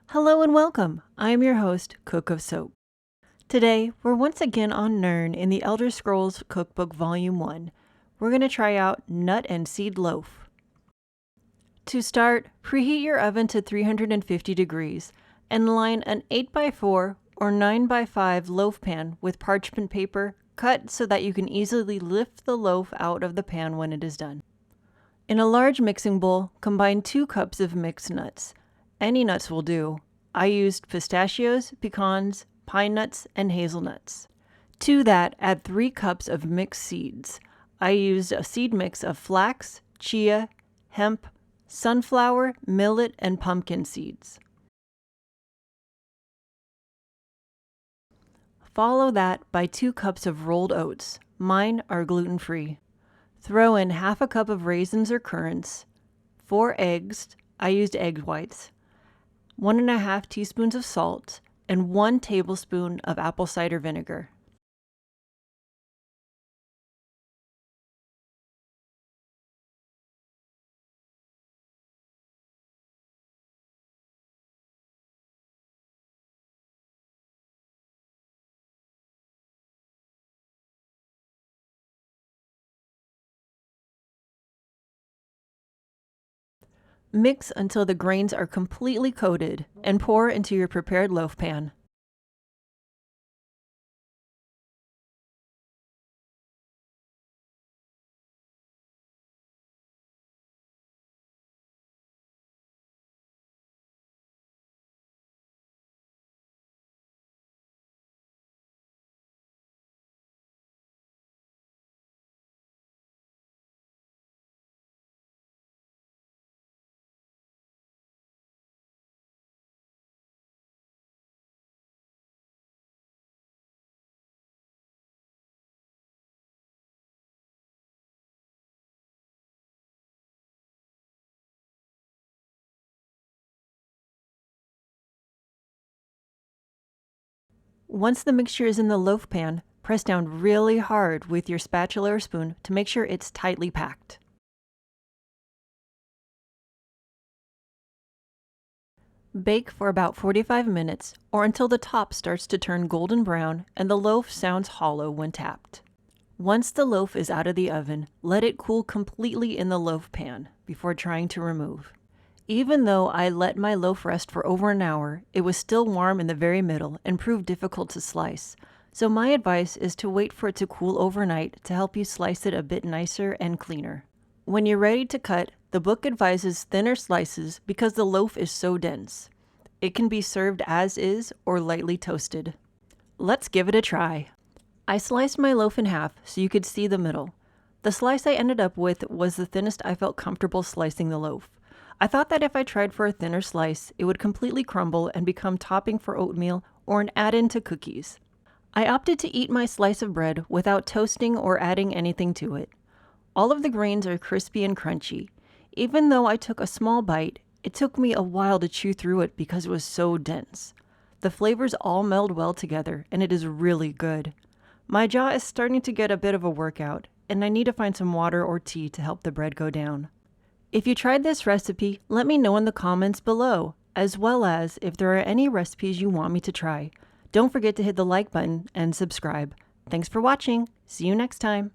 Hello and welcome. I am your host, Cook of Soap. Today, we're once again on Nern in the Elder Scrolls Cookbook Volume 1. We're going to try out nut and seed loaf. To start, preheat your oven to 350 degrees and line an 8x4 or 9x5 loaf pan with parchment paper cut so that you can easily lift the loaf out of the pan when it is done. In a large mixing bowl, combine 2 cups of mixed nuts. Any nuts will do. I used pistachios, pecans, pine nuts, and hazelnuts. To that, add 3 cups of mixed seeds. I used a seed mix of flax, chia, hemp, sunflower, millet, and pumpkin seeds. Follow that by 2 cups of rolled oats. Mine are gluten-free. Throw in half a cup of raisins or currants, 4 eggs, I used egg whites, 1½ teaspoons of salt, and 1 tablespoon of apple cider vinegar. Mix until the grains are completely coated and pour into your prepared loaf pan. Once the mixture is in the loaf pan, press down really hard with your spatula or spoon to make sure it's tightly packed. Bake for about 45 minutes or until the top starts to turn golden brown and the loaf sounds hollow when tapped. Once the loaf is out of the oven, let it cool completely in the loaf pan before trying to remove. Even though I let my loaf rest for over an hour, it was still warm in the very middle and proved difficult to slice. So my advice is to wait for it to cool overnight to help you slice it a bit nicer and cleaner. When you're ready to cut, the book advises thinner slices because the loaf is so dense. It can be served as is or lightly toasted. Let's give it a try. I sliced my loaf in half so you could see the middle. The slice I ended up with was the thinnest I felt comfortable slicing the loaf. I thought that if I tried for a thinner slice, it would completely crumble and become topping for oatmeal or an add-in to cookies. I opted to eat my slice of bread without toasting or adding anything to it. All of the grains are crispy and crunchy. Even though I took a small bite, it took me a while to chew through it because it was so dense. The flavors all meld well together and it is really good. My jaw is starting to get a bit of a workout, and I need to find some water or tea to help the bread go down. If you tried this recipe, let me know in the comments below, as well as if there are any recipes you want me to try. Don't forget to hit the like button and subscribe. Thanks for watching. See you next time.